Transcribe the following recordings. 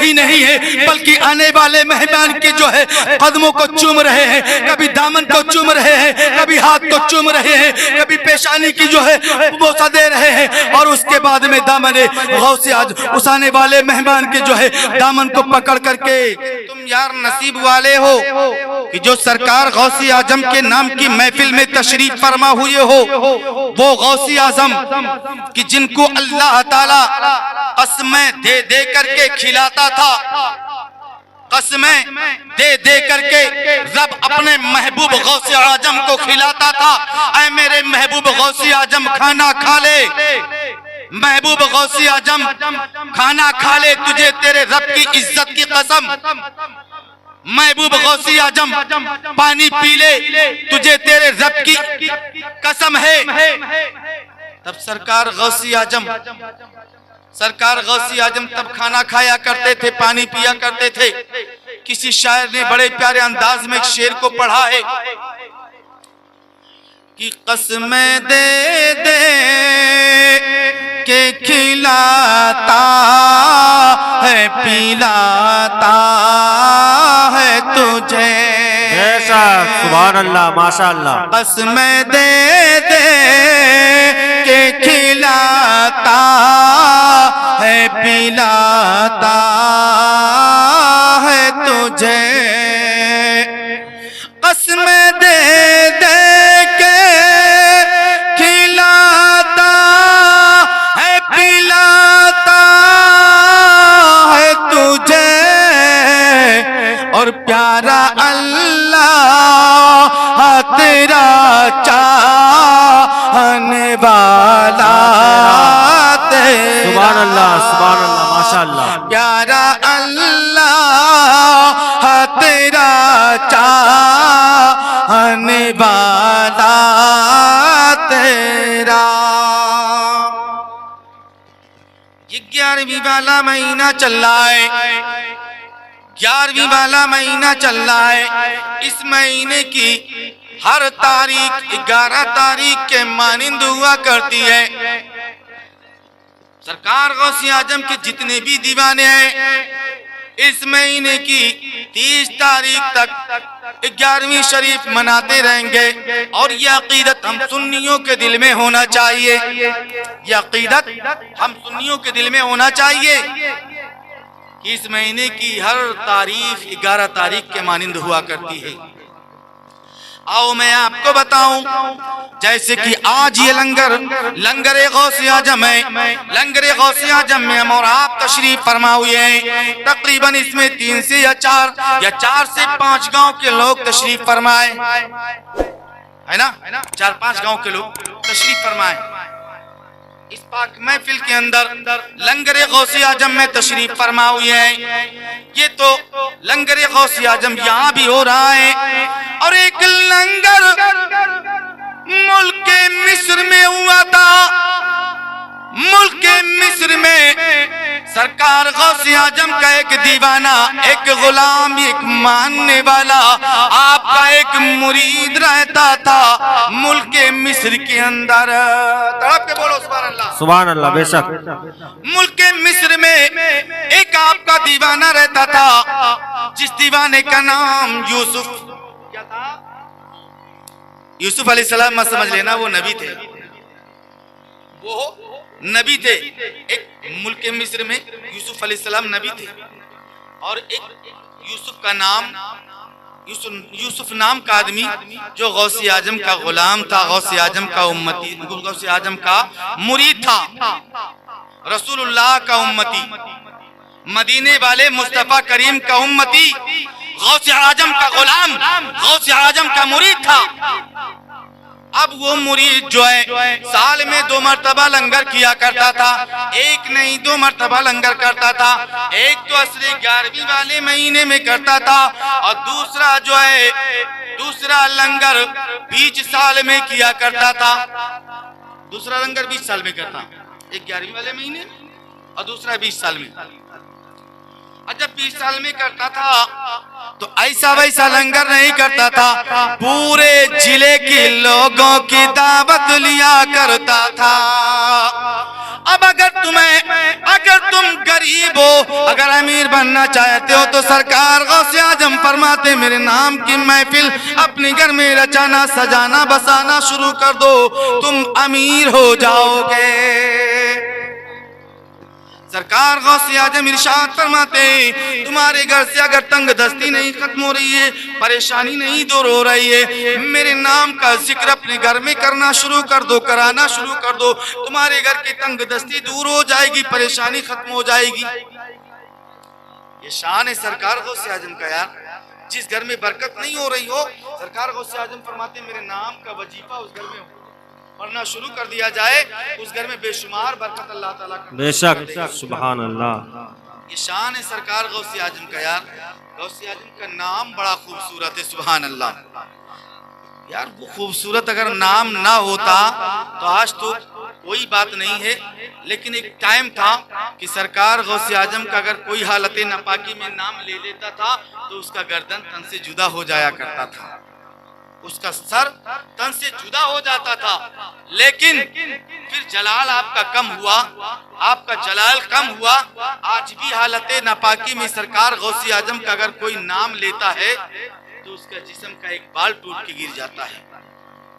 ही नहीं है बल्कि आने वाले मेहमान के जो है कदमों को चूम रहे हैं, कभी दामन को चूम रहे हैं, कभी हाथ को चूम रहे हैं, कभी पेशानी की जो है बोसा दे रहे हैं और उसके बाद में दामन गौसे आजम उस आने वाले मेहमान के जो है दामन को पकड़ करके। तुम यार नसीब वाले हो कि जो सरकार गौसे आजम के नाम की महफिल में तशरीफ फरमा हुए हो, वो गौसे आजम कि जिनको अल्लाह ताला कसमें दे दे करके खिलाता था, कसमें दे दे करके रब अपने महबूब गौसे आजम को खिलाता था। ऐ मेरे महबूब गौसे आजम खाना खा ले, महबूब गौसे आजम खाना खा ले, तुझे तेरे रब की इज्जत की कसम। महबूब गौसे आजम पानी पी ले, तुझे तेरे रब की कसम है। तब सरकार गौसे आजम तब खाना खाया करते थे, पानी पिया करते थे। किसी शायर ने बड़े प्यारे अंदाज में एक शेर को पढ़ा है कि कसमें दे दे के खिलाता है, पिलाता है तुझे। ऐसा सुभान अल्लाह माशाअल्लाह। कसमें दे दे के खिलाता है, पिलाता है तुझे। कसमें दे दे के खिलाता है, पिलाता है तुझे। और प्यारा अल्लाह तेरा चाहने वाला सुभान अल्लाह माशाअल्लाह। प्यारा अल्लाह तेरा चाहने वाला तेरा। ये 11वीं वाला महीना चल रहा है, 11वीं वाला महीना चल रहा है। इस महीने की हर तारीख 11 तारीख के मानिंद हुआ करती है। सरकार गौसे आजम के जितने भी दीवाने हैं इस महीने की 30 तारीख तक 11वीं शरीफ मनाते रहेंगे। और यह अकीदत हम सुन्नियों के दिल में होना चाहिए, यह अकीदत हम सुन्नियों के दिल में होना चाहिए कि इस महीने की हर तारीख 11 तारीख के मानिंद हुआ करती है। आओ मैं आपको बताऊं, जैसे कि आज ये लंगर गौसे आजम है, लंगर गौसे आजम में हम और आप तशरीफ फरमा हुए हैं। तकरीबन इसमें 3 से या 4 से 5 गांव के लोग तशरीफ फरमाए, है ना, 4-5 गांव के लोग तशरीफ फरमाए। इस पाक महफिल के अंदर लंगर गौसे आजम में तशरीफ फरमा हुए हैं। ये तो लंगर गौसे आजम यहाँ भी हो रहा है। और एक लंगर मुल्क मिस्र में हुआ था। मुल्क मिस्र में सरकार गौसे आजम का एक दीवाना, एक गुलाम, एक मानने वाला, आपका एक मुरीद रहता था मुल्क मिस्र के अंदर। तड़प के बोलो सुभान अल्लाह। सुभान अल्लाह बेशक। मुल्क मिस्र में एक आपका दीवाना रहता था, जिस दीवाने का नाम यूसुफ क्या था? यूसुफ अलैहिस्सलाम मत समझ लेना वो नबी थे, वो नबी थे। एक मुल्क मिस्र में यूसुफ अलैहिस्सलाम नबी थे। और एक यूसुफ का नाम, यूसुफ नाम का आदमी जो गौसे आजम का गुलाम था, गौसे आजम का उम्मती, गौसे आजम का मुरीद था, रसूलुल्लाह का उम्मती, मदीने वाले मुस्तफा करीम का उम्मती, गौसे आजम का गुलाम, गौसे आजम का मुरीद था। अब वो मुरीद जो है साल में 2 मरतबा लंगर किया करता था। एक नहीं 2 मरतबा लंगर करता था। एक तो असली 11वीं वाले महीने में करता था और दूसरा जो है दूसरा लंगर 20 साल में किया करता था। दूसरा लंगर 20 साल में करता, एक 11वीं वाले महीने और दूसरा 20 साल में। और जब 20 साल में करता था तो ऐसा वैसा लंगर नहीं करता था, पूरे जिले के लोगों की दावत लिया करता था। अब अगर तुम गरीब हो, अगर अमीर बनना चाहते हो तो सरकार गौसे आजम फरमाते मेरे नाम की महफिल अपने घर में रचाना सजाना बसाना शुरू कर दो, तुम अमीर हो जाओगे। सरकार गौसे आजम इरशाद फरमाते तुम्हारे घर से अगर तंग दस्ती नहीं खत्म हो रही है, परेशानी नहीं दूर हो रही है, मेरे नाम का जिक्र अपने घर में करना शुरू कर दो, कराना शुरू कर दो, तुम्हारे घर की तंग दस्ती दूर हो जाएगी, परेशानी खत्म हो जाएगी। ये शान है सरकार गौसे आजम का यार। जिस घर में बरकत नहीं हो रही हो, सरकार गौसे आजम फरमाते मेरे नाम का वजीफा उस घर में पढ़ना शुरू कर दिया जाए, उस घर में बेशुमार बरकत अल्लाह ताला का। बेशक, सुभान अल्लाह। ये शान है सरकार गौसे आजम का यार। गौसे आजम का नाम बड़ा खूबसूरत है, सुभान अल्लाह यार। वो खूबसूरत अगर नाम ना होता तो आज तो कोई बात नहीं है, लेकिन एक टाइम था कि सरकार गौसे आजम का अगर कोई हालत नापाकी में नाम ले लेता था तो उसका गर्दन तन से जुदा हो जाया करता था, उसका सर तन से जुदा हो जाता था। लेकिन फिर जलाल आपका कम हुआ, आपका जलाल कम हुआ। आज भी हालत नापाकी में सरकार गौसे आजम का अगर कोई नाम लेता है तो उसका जिस्म का एक बाल टूट के गिर जाता है,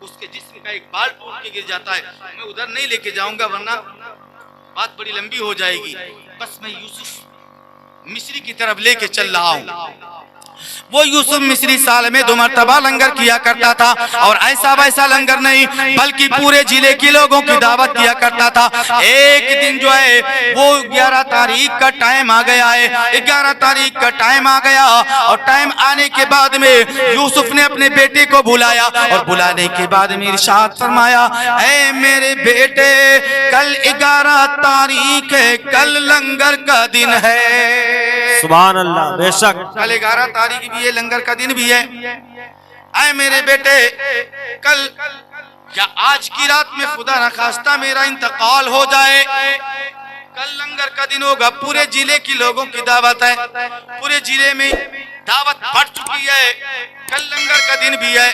उसके जिस्म का एक बाल टूट के गिर जाता है। मैं उधर नहीं लेके जाऊंगा वरना बात बड़ी लंबी हो जाएगी। बस मैं यूसुफ मिस्री की तरफ लेके चल रहा हूँ। वो यूसुफ मिस्री साल में 2 मरतबा लंगर किया करता था, और ऐसा वैसा लंगर नहीं बल्कि पूरे जिले के लोगों की दावत दिया करता था। एक दिन जो है वो 11 तारीख का टाइम आ गया है, 11 तारीख का टाइम आ गया, और टाइम आने के बाद में यूसुफ ने अपने बेटे को बुलाया, और बुलाने के बाद में इरशाद फरमाया ऐ मेरे बेटे कल 11 तारीख है, कल लंगर का दिन है। सुभान अल्लाह। बेशक, कल 11 तारीख भी है, लंगर का दिन भी है। आए मेरे बेटे कल या आज की रात में खुदा न खास्ता मेरा इंतकाल हो जाए, कल लंगर का दिन होगा, पूरे जिले के लोगों की दावत है, पूरे जिले में दावत बढ़ चुकी है, कल लंगर का दिन भी है।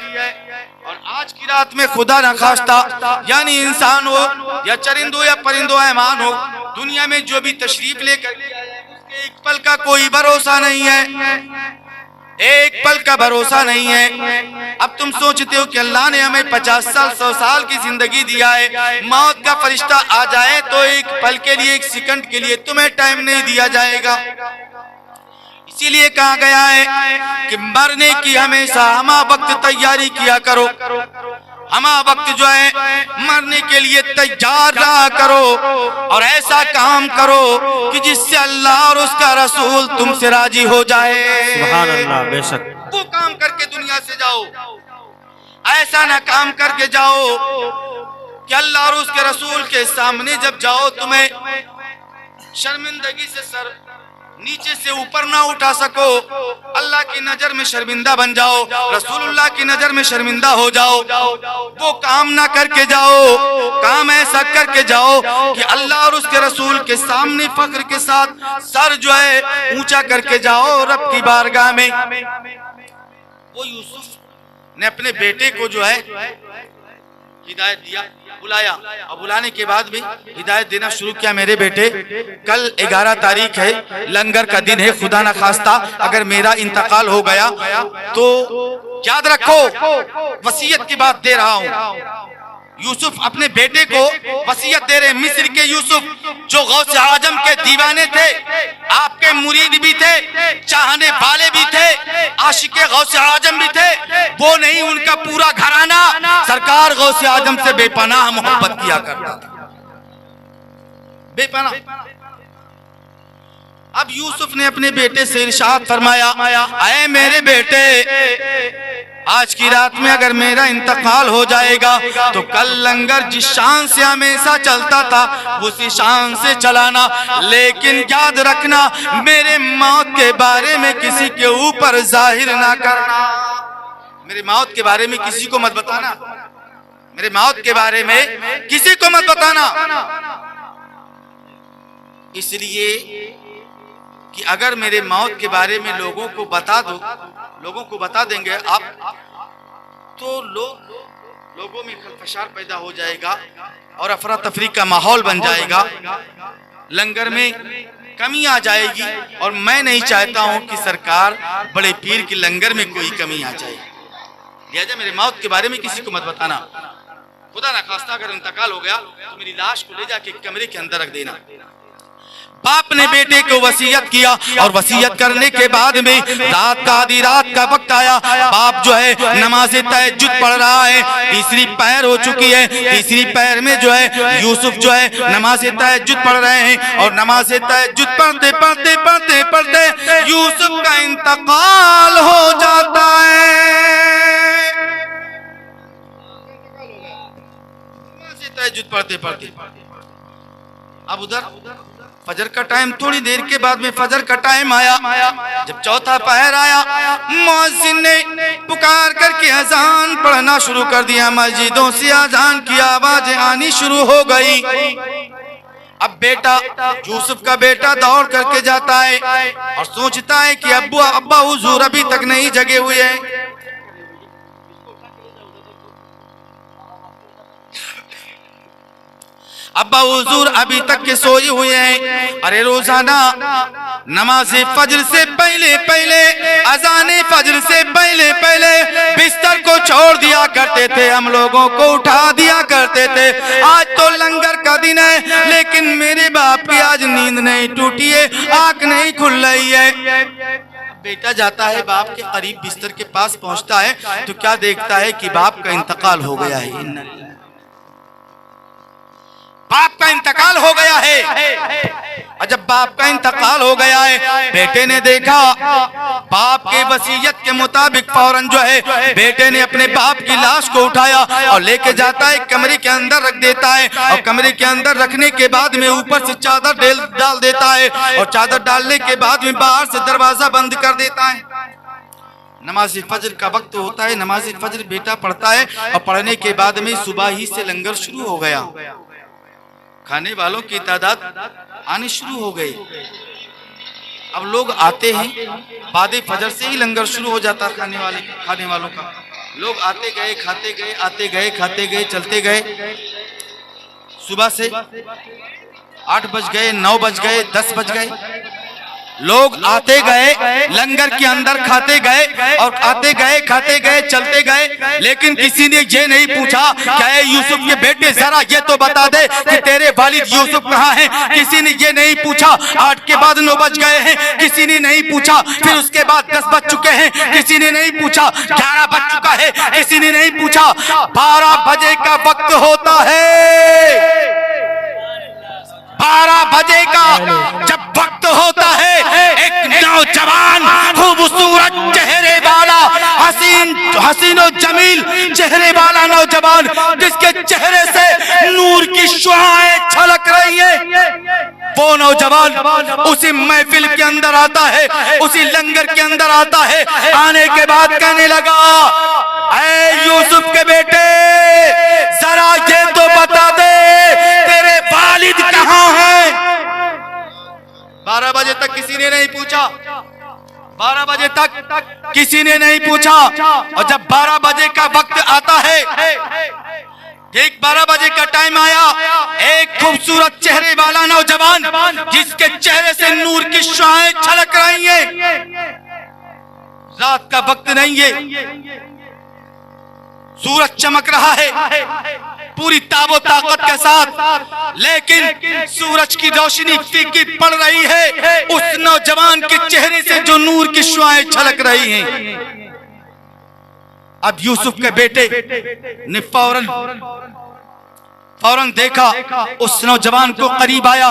और आज की रात में खुदा न खास्ता यानी इंसान हो या चरिंदो या परिंदो हैवान हो, दुनिया में जो भी तशरीफ लेकर एक पल का कोई भरोसा नहीं है, एक पल का भरोसा नहीं है। अब तुम सोचते हो कि अल्लाह ने हमें 50 साल 100 साल की जिंदगी दिया है, मौत का फरिश्ता आ जाए तो एक पल के लिए, एक सेकंड के लिए तुम्हें टाइम नहीं दिया जाएगा। इसीलिए कहा गया है कि मरने की हमेशा हमा वक्त तैयारी किया करो, हमा वक्त जो है मरने के लिए तैयार रहा करो, और ऐसा काम करो कि जिससे अल्लाह और उसका रसूल तुमसे राजी हो जाए। सुभान अल्लाह। बेशक, वो काम करके दुनिया से जाओ, ऐसा ना काम करके जाओ कि अल्लाह और उसके रसूल के सामने जब जाओ तुम्हें शर्मिंदगी से सर नीचे से ऊपर ना उठा सको, अल्लाह की नजर में शर्मिंदा बन जाओ, रसूलुल्लाह की नजर में शर्मिंदा हो जाओ। वो काम ना करके जाओ, काम ऐसा करके जाओ कि अल्लाह और उसके रसूल के सामने फख्र के साथ सर जो है ऊंचा करके जाओ रब की बारगाह में। वो यूसुफ ने अपने बेटे को जो है हिदायत दिया, बुलाया, और बुलाने के बाद भी हिदायत देना शुरू किया मेरे बेटे कल 11 तारीख है, लंगर का दिन है, खुदा ना खास्ता अगर मेरा इंतकाल हो गया तो याद रखो वसीयत की बात दे रहा हूँ। यूसुफ अपने बेटे को वसीयत दे रहे, मिस्र के यूसुफ जो गौसे आजम के दीवाने थे, आपके मुरीद भी थे, चाहने वाले भी थे, आशिके गौसे आजम भी थे, वो नहीं उनका पूरा घराना सरकार गौसे आजम से बेपनाह मोहब्बत किया करता था, बेपनाह। अब यूसुफ ने अपने बेटे से इरशाद फरमाया ऐ मेरे बेटे आज की रात में अगर मेरा इंतकाल हो जाएगा तो कल लंगर जिस शान से हमेशा चलता था उसी शान से चलाना, लेकिन याद रखना मेरे मौत के बारे में किसी के ऊपर जाहिर ना करना, मेरी मौत के बारे में किसी को मत बताना, मेरे मौत के बारे में किसी को मत बताना। इसलिए कि अगर मेरे मौत के बारे में लोगों को बता देंगे आप, तो लोगों में खलफशार पैदा हो जाएगा और अफरा तफरी का माहौल बन जाएगा, लंगर में कमी आ जाएगी। और मैं नहीं चाहता हूं कि सरकार बड़े पीर के लंगर में कोई कमी आ जाए। लिहाजा मेरे मौत के बारे में किसी को मत बताना। खुदा ना खास्ता अगर इंतकाल हो गया तो मेरी लाश को ले जाके कमरे के अंदर रख देना। बाप ने बेटे को वसीयत किया और वसीयत करने के बाद में रात का आधी रात का वक्त आया। बाप जो है नमाज तहज्जुद पढ़ रहा है, तीसरी पहर हो चुकी है। तीसरी पहर में जो है यूसुफ जो है नमाज तहज्जुद पढ़ रहे हैं और नमाज तहज्जुद पढ़ते पढ़ते पढ़ते पढ़ते यूसुफ का इंतकाल हो जाता है। नमाज तहज्जुद पढ़ते पढ़ते अब उधर फजर का टाइम, थोड़ी देर के बाद में फजर का टाइम आया। जब चौथा पहर आया, मुअज्जिन ने पुकार करके अजान पढ़ना शुरू कर दिया। मस्जिदों से अजान की आवाजें आनी शुरू हो गई। अब बेटा यूसुफ का बेटा दौड़ करके जाता है और सोचता है कि अब्बा हुजूर अभी तक नहीं जगे हुए हैं। अब्बा हुजूर अभी तक के सोए हुए हैं। अरे रोजाना नमाज फजर से पहले पहले, अजाने फजर से पहले पहले बिस्तर को छोड़ दिया करते थे, हम लोगों को उठा दिया करते थे। आज तो लंगर का दिन है लेकिन मेरे बाप की आज नींद नहीं टूटी है, आंख नहीं खुल रही है। बेटा जाता है बाप के करीब, बिस्तर के पास पहुंचता है तो क्या देखता है कि बाप का इंतकाल हो गया है। बाप का इंतकाल हो गया है। और जब बाप का इंतकाल हो गया है, बेटे ने देखा बाप के वसीयत के मुताबिक फौरन जो है बेटे ने अपने बाप की लाश को उठाया और लेके जाता है कमरे के अंदर रख देता है। और कमरे के अंदर रखने के बाद में ऊपर से चादर डाल देता है और चादर डालने के बाद में बाहर से दरवाजा बंद कर देता है। नमाज फजर का वक्त होता है, नमाज फजर बेटा पढ़ता है और पढ़ने के बाद में सुबह ही से लंगर शुरू हो गया। खाने वालों की तादाद आनी शुरू हो गई। अब लोग आते हैं, बाद फजर से ही लंगर शुरू हो जाता खाने वालों का। लोग आते गए खाते गए, आते गए खाते गए, चलते गए। सुबह से 8 बज गए, 9 बज गए, 10 बज गए। लोग आते गए, लंगर के अंदर खाते गए और आते गए खाते गए, चलते गए। लेकिन किसी ने ये नहीं पूछा क्या यूसुफ के बेटे जरा ये तो बता दे कि तेरे वालिद यूसुफ कहाँ हैं। किसी ने ये नहीं पूछा। 8 के बाद 9 बज गए हैं, किसी ने नहीं पूछा। फिर उसके बाद 10 बज चुके हैं, किसी ने नहीं पूछा। 11 बज चुका है, किसी ने नहीं पूछा। 12 बजे का वक्त होता है। 12 बजे का जब वक्त होता है, एक नौजवान खूबसूरत चेहरे वाला, हसीन और जमील चेहरे वाला नौजवान, जिसके चेहरे से नूर की शुआएं छलक रही हैं, वो नौजवान उसी महफिल के अंदर आता है, उसी लंगर के अंदर आता है। आने के बाद कहने लगा, ऐ यूसुफ के बेटे जरा ये तो बता दे तेरे वालिद कहाँ हैं। 12 बजे तक किसी ने नहीं पूछा। 12 बजे तक किसी ने नहीं पूछा। और जब 12 बजे का वक्त आता है, ठीक 12 बजे का टाइम आया, एक खूबसूरत चेहरे वाला नौजवान, जिसके चेहरे से नूर की शुआएं छलक रही हैं। रात का वक्त नहीं है, सूरज चमक रहा है पूरी ताबो ताकत के साथ, लेकिन सूरज की रोशनी फीकी पड़ रही है उस नौजवान के चेहरे से जो नूर की शुआएं छलक रही हैं। अब यूसुफ के बेटे ने फौरन देखा, उस नौजवान को करीब आया।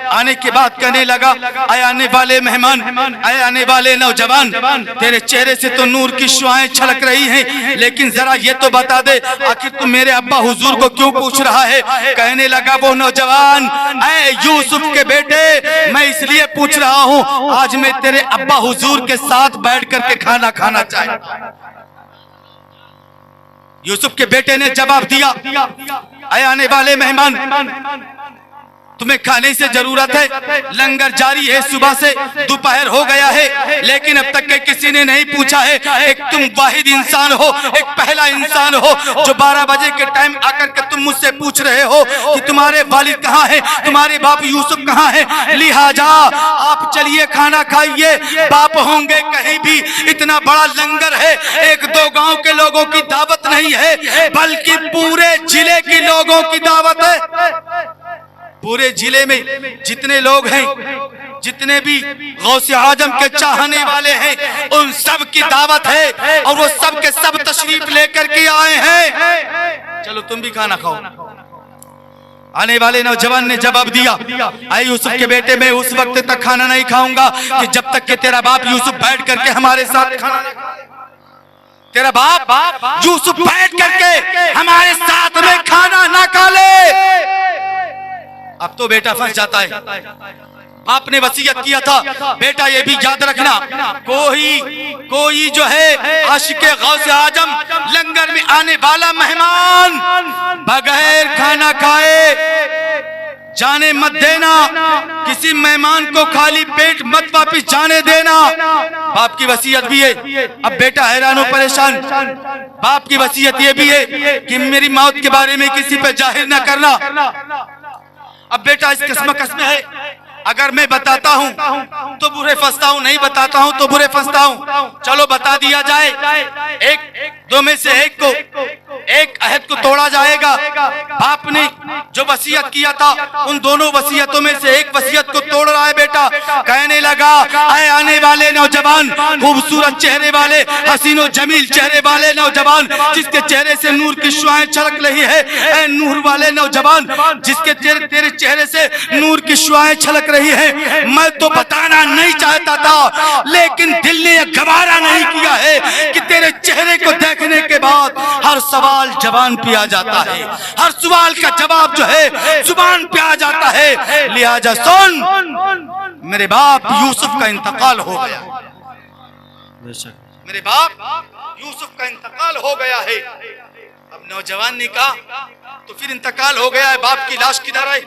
आने के बाद कहने लगा, आए आने वाले मेहमान, आए आने वाले नौजवान, तेरे चेहरे से तो नूर की शुआएं छलक रही हैं, लेकिन जरा ये तो बता दे आखिर तू मेरे अब्बा हुजूर को क्यों पूछ रहा है। कहने लगा वो नौजवान, ऐ यूसुफ के बेटे, मैं इसलिए पूछ रहा हूँ, आज मैं तेरे अब्बा हुजूर के साथ बैठ करके खाना खाना चाहता। यूसुफ के बेटे ने जवाब दिया, आए आने वाले मेहमान, तुम्हें खाने से जरूरत है, लंगर जारी है सुबह से, दोपहर हो गया है, लेकिन अब तक के किसी ने नहीं पूछा है। एक तुम वाहिद इंसान हो, एक पहला इंसान हो जो 12 बजे के टाइम आकर के तुम मुझसे पूछ रहे हो कि तुम्हारे वालिद कहाँ है, तुम्हारे बाप यूसुफ कहाँ है। लिहाजा आप चलिए खाना खाइए, बाप होंगे कहीं भी। इतना बड़ा लंगर है, एक दो गांव के लोगों की दावत नहीं है, बल्कि पूरे जिले के लोगों की दावत है। पूरे जिले में जितने लोग हैं, जितने भी गौसे आजम के चाहने वाले हैं, उन सब की दावत है और वो सब के सब तशरीफ लेकर के आए हैं। चलो तुम भी खाना खाओ। आने वाले नौजवान ने जवाब दिया, आई यूसुफ के बेटे, मैं उस वक्त तक खाना नहीं खाऊंगा कि जब तक कि तेरा बाप यूसुफ बैठ करके हमारे साथ खाना नहीं खाए। तेरा बाप यूसुफ बैठ करके हमारे साथ में खाना ना खा ले। अब तो बेटा फंस जाता है। बाप ने वसीयत किया था, बेटा ये भी याद रखना, कोई जो है आशिक़े गौसे आजम लंगर में आने वाला मेहमान बगैर खाना खाए जाने मत देना। किसी मेहमान को खाली पेट मत वापिस जाने देना। बाप की वसीयत भी है। अब बेटा हैरान हो, परेशान। बाप की वसीयत ये भी है कि मेरी मौत के बारे में किसी पे जाहिर न करना। अब बेटा इस किस्म है, अगर मैं बताता हूँ तो बुरे फंसता हूँ, नहीं बताता हूँ तो बुरे फंसता हूँ। चलो बता दिया जाए, एक दो में से एक को, एक अहद को तोड़ा जाएगा। बाप ने जो वसीयत किया था उन दोनों वसीयतों में से एक वसीयत को तोड़ रहा है बेटा। कहने लगा, आए आने वाले नौजवान, खूबसूरत चेहरे वाले, हसीनो जमील चेहरे वाले नौजवान, जिसके चेहरे से नूर की शुआएं छलक रही है। ऐ नूर वाले नौजवान, जिसके तेरे चेहरे से नूर की शुआएं छलक रही है। मैं तो बताना नहीं चाहता था, लेकिन दिल ने गवारा नहीं किया है कि तेरे चेहरे को देखने के बाद हर सवाल जबान पे आ जाता है, हर सवाल का जवाब जो है जुबान पे आ जाता है। लिहाजा सुन, मेरे बाप यूसुफ का इंतकाल हो गया। मेरे बाप यूसुफ का इंतकाल हो गया है। अब नौजवान ने कहा, तो फिर इंतकाल हो गया है, बाप की लाश किधर है?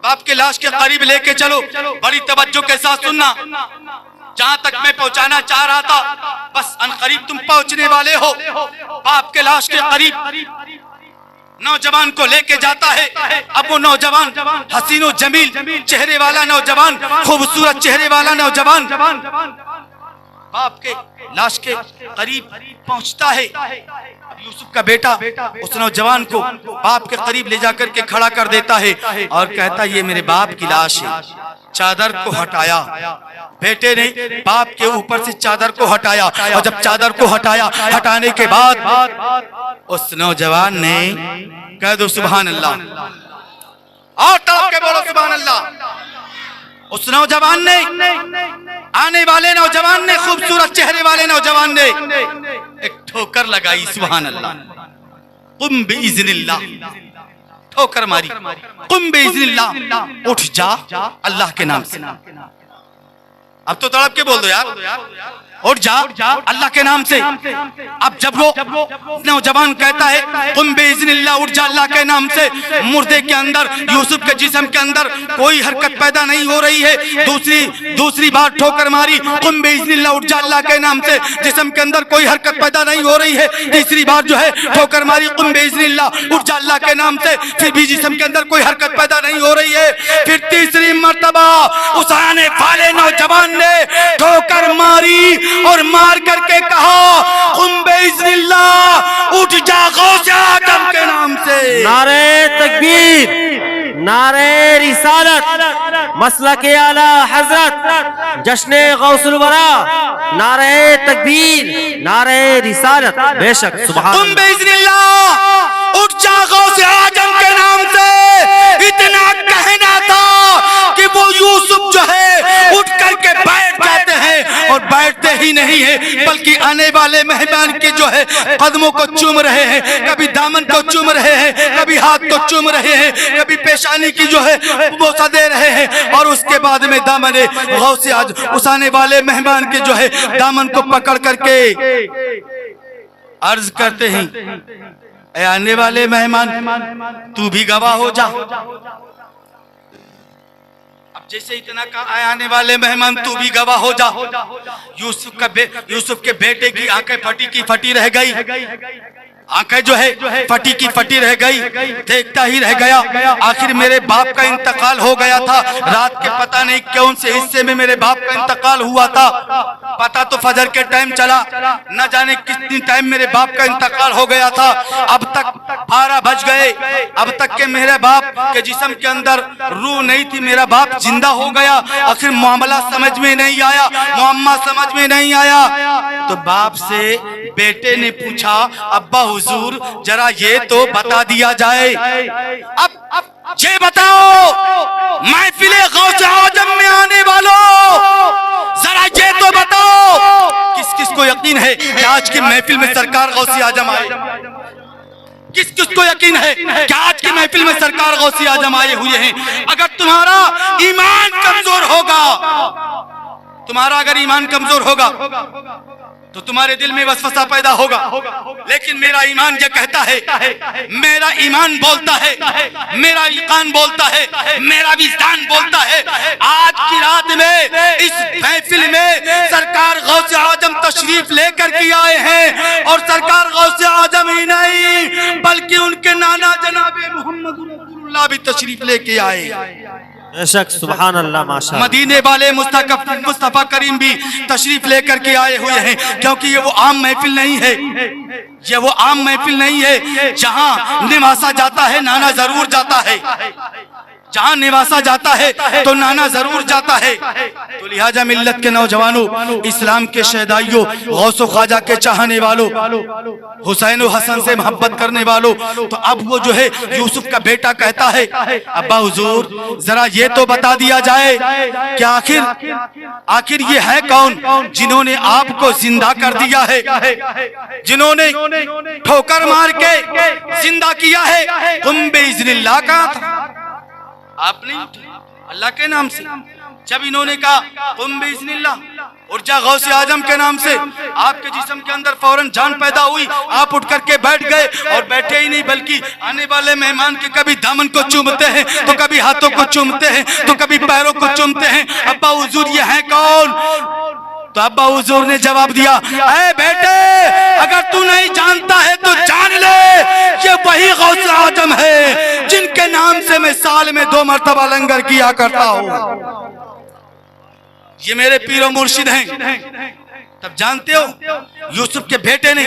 बाप के लाश के करीब लेके चलो। बड़ी तवज्जो के साथ सुनना, जहां तक मैं पहुंचाना चाह रहा था बस अनकरीब तुम पहुंचने वाले हो। बाप के लाश के करीब नौजवान को लेके जाता है। अब वो नौजवान हसीनो जमील चेहरे वाला नौजवान, खूबसूरत चेहरे वाला नौजवान बाप के लाश के करीब पहुंचता है। अब यूसुफ का बेटा उस नौजवान को बाप के करीब ले जाकर के खड़ा कर देता है और कहता, ये मेरे बाप की लाश है। चादर को हटाया, बेटे ने बाप के ऊपर से चादर को हटाया, और जब चादर को हटाने के बाद उस नौजवान ने, कह दो सुभान अल्लाह, और तड़प के बोलो सुभान अल्लाह। उस नौजवान ने, आने वाले नौजवान ने, खूबसूरत चेहरे वाले नौजवान ने एक ठोकर लगाई, सुभान अल्लाह। कुम बिइज़्निल्लाह, ठोकर मारी, कुम बिइज़्निल्लाह, उठ जा अल्लाह के नाम से। अब तो तड़प के बोल दो यार, उठ जा अल्लाह के नाम से। अब जब वो नौजवान कहता है कुम बिइज़्निल्लाह, उठ जा अल्लाह के नाम से, मुर्दे के अंदर, यूसुफ के जिस्म के अंदर कोई हरकत पैदा नहीं हो रही है। दूसरी बार ठोकर मारी, कुम बिइज़्निल्लाह, उठ जा अल्लाह के नाम से, जिस्म के अंदर कोई हरकत पैदा नहीं हो रही है। तीसरी बार जो है ठोकर मारी, कुम बिइज़्निल्लाह, उठ जा अल्लाह के नाम से, फिर भी जिस्म के अंदर कोई हरकत पैदा नहीं हो रही है। फिर तीसरी मर्तबा उस आने वाले नौजवान ने ठोकर मारी और मार करके कहा, कुम बिइज़्निल्लाह, उठ जा गौसे आदम के नाम से। नारे तकबीर, नारे रिसालत, मसलके आला हजरत, जश्ने गौसुल वरा, नारे तकबीर, नारे रिसालत। बेशक सुभान कुम बिइज़्निल्लाह, उठ जा गौसे आदम के नाम से। इतना कहना था कि वो यूसुफ जो है उठ करके बैठ जाते हैं, और बैठते ही नहीं है बल्कि आने वाले मेहमान के जो है कदमों को चूम रहे हैं, कभी दामन को चूम रहे हैं, कभी हाथ को चूम रहे हैं, कभी पेशानी की जो है बोसा दे रहे हैं, और उसके बाद में दामन गौसे आज उस आने वाले मेहमान के जो है दामन को पकड़ करके अर्ज करते हैं, ए आने वाले मेहमान तू भी गवाह हो जा। अब जैसे इतना कहा, आए आने वाले मेहमान तू भी गवाह हो जा। यूसुफ के बेटे की आंखें फटी की फटी रह गई, आंखें जो है फटी की फटी रह गई, देखता ही रह गया। आखिर मेरे बाप का इंतकाल हो गया था, रात के पता नहीं कौन से हिस्से में मेरे बाप का इंतकाल हुआ था। पता तो फजर के टाइम चला, न जाने कितनी टाइम मेरे बाप का इंतकाल हो गया था। अब तक 12 बज गए, अब तक के मेरे बाप के जिस्म के अंदर रूह नहीं थी, मेरा बाप जिंदा हो गया। आखिर मामला समझ में नहीं आया, मुअम्मा समझ में नहीं आया। तो बाप से बेटे ने पूछा, अब्बा हुजूर जरा ये तो बता दिया जाए, अब ये बताओ महफिले गौसे आजम में आने वालों, जरा ये तो बताओ किस किस को यकीन है कि आज की महफिल में सरकार गौसे आजम आए? किस किस को यकीन है कि आज की महफिल में सरकार गौसे आजम आए हुए हैं? अगर तुम्हारा ईमान कमजोर होगा, तुम्हारा अगर ईमान कमजोर होगा तो तुम्हारे दिल में वसवसा पैदा होगा। लेकिन मेरा ईमान ये कहता है, मेरा ईमान बोलता है, मेरा यकीन बोलता है, मेरा विजदान बोलता है, आज की रात में इस महफिल में सरकार गौसे आजम तशरीफ लेकर के आए हैं। और सरकार गौसे आजम ही नहीं बल्कि उनके नाना जनाबे मोहम्मद रसूलुल्लाह भी तशरीफ लेके आए। बेशक, सुभान अल्लाह, माशाअल्लाह। मदीने वाले मुस्तफा करीम भी तशरीफ लेकर के आए हुए हैं, क्योंकि ये वो आम महफिल नहीं है, ये वो आम महफिल नहीं है जहां निवासा जाता है नाना जरूर जाता है, जहां निवासा जाता है तो नाना जरूर जाता है। तो लिहाजा मिल्लत के नौजवानों, इस्लाम के शहदाइयों, गौसो ख्वाजा के चाहने वालों, हुसैन और हसन से मोहब्बत करने वालों, तो अब वो जो है यूसुफ का बेटा कहता है, अब्बा हुजूर जरा ये तो बता दिया जाए कि आखिर ये है कौन जिन्होंने आपको जिंदा कर दिया है, जिन्होंने ठोकर मार के जिंदा किया है? तुम बेइज़्निल्लाह का आपने अल्लाह के नाम से, जब इन्होंने कहा तुम बिस्मिल्लाह और जा गौसे आजम के नाम से, आपके जिस्म के अंदर फौरन जान पैदा हुई। आप उठ करके बैठ गए, और बैठे ही नहीं बल्कि आने वाले मेहमान के कभी दामन को चूमते हैं, तो कभी हाथों को चूमते हैं, तो कभी पैरों को चूमते हैं। अब्बा हुजूर ये है कौन? तो अब्बा हुजूर ने जवाब दिया, ऐ बेटे अगर तू नहीं जानता है तो जान ले, ये वही गौसे आजम है जिनके नाम से मैं साल में 2 मरतबा लंगर किया करता हूँ। ये मेरे पीरो मुर्शिद हैं। तब जानते हो यूसुफ के बेटे ने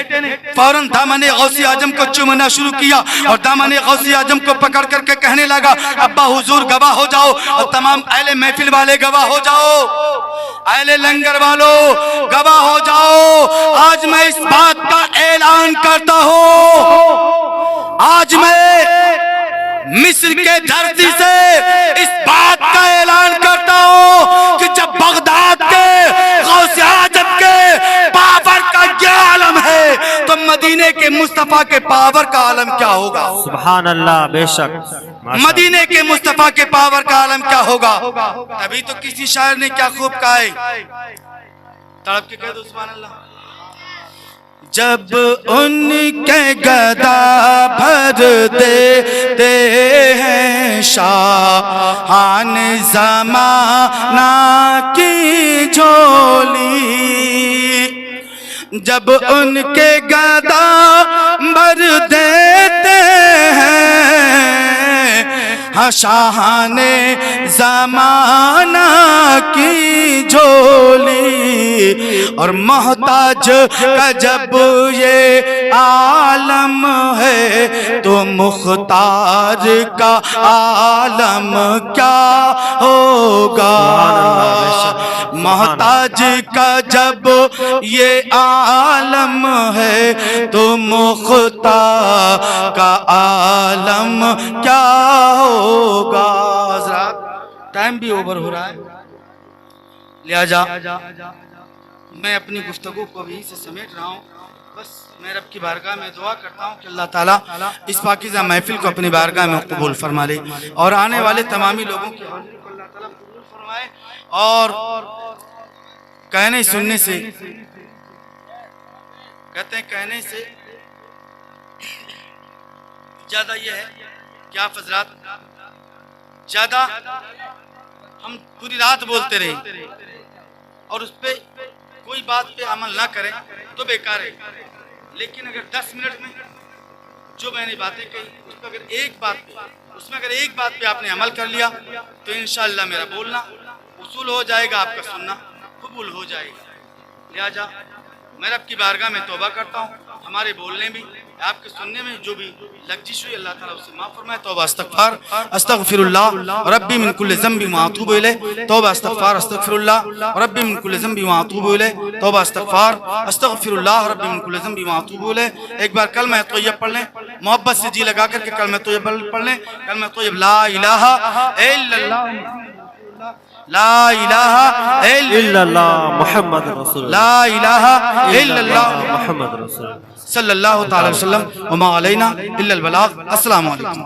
फौरन दामने गौसे आजम को चूमना शुरू किया, और दामने गौसे आजम को पकड़ करके कहने लगा, अब्बा हुजूर गवाह हो जाओ, और तमाम अहले महफिल वाले गवाह हो जाओ, अहले लंगर वालों गवाह हो जाओ। आज मैं इस बात का ऐलान करता हूँ, आज मैं मिस्र के धरती से इस बात का ऐलान करता हूँ कि जब बगदाद के गौसे आजम के पावर का क्या आलम है, तो मदीने के मुस्तफा के पावर का आलम क्या होगा? सुभान अल्लाह, बेशक, मदीने के मुस्तफा के पावर का आलम क्या होगा? तभी तो किसी शायर ने क्या खूब कहा है, तड़प के कह दो सुभान अल्लाह। जब उनके गदा भर देते हैं शाहान ज़माना की झोली, जब उनके गदा भर देते हैं शाहाने ज़माना की झोली, और मोहताज का जब ये आलम है तो मुख्तार का आलम क्या होगा? मोहताज का जब ये आलम है तो मुख्तार का आलम क्या होगा? टाइम भी ओवर हो रहा है, लिहाजा मैं अपनी गुफ्तगू को भी से समेट रहा हूँ। बस मैं रब की बारगाह में दुआ करता हूँ कि अल्लाह ताला इस पाकीज़ा महफिल को अपनी बारगाह में कबूल फरमा ले, और आने वाले तमामी लोगों की हाज़िरी को अल्लाह ताला कबूल फरमाए। और कहने सुनने से, कहते हैं कहने से ज्यादा ये है कि आप हजरात ज्यादा हम पूरी रात बोलते रहे और उस पे कोई बात पे अमल ना करें तो बेकार है। लेकिन अगर 10 मिनट में जो मैंने बातें कही उसमें अगर एक बात पे आपने अमल कर लिया तो इंशाअल्लाह मेरा बोलना उसूल हो जाएगा, आपका सुनना कबूल हो जाएगा। लिहाजा मैं रब की बारगाह में तौबा करता हूँ, हमारे बोलने में आपके सुनने में जो भी लग्जिश हुई अल्लाह ताला उससे माफ फरमाए। तौबा अस्तगफार अस्तगफिरुल्लाह रब्बी मिन कुल्लि ज़ंबि व अतूबु इलैह। तौबा अस्तगफार अस्तगफिरुल्लाह रब्बी मिन कुल्लि ज़ंबि व अतूबु इलैह। तौबा अस्तगफार अस्तगफिरुल्लाह रब्बी मिन कुल्लि ज़ंबि व अतूबु इलैह। एक बार कलमा तय्यब पढ़ लें, मोहब्बत से जी लगा करके कलमा तय्यब पढ़ लें। कलमा तय्यब ला इलाहा इल्लल्लाह, ला इलाहा इल्लल्लाह मुहम्मद रसूलुल्लाह, ला इलाहा इल्लल्लाह मुहम्मद रसूलुल्लाह। सल्लल्लाहु तआला अलैहि वसल्लम व मा अलैना इल्लल बलाग। अस्सलामु अलैकुम।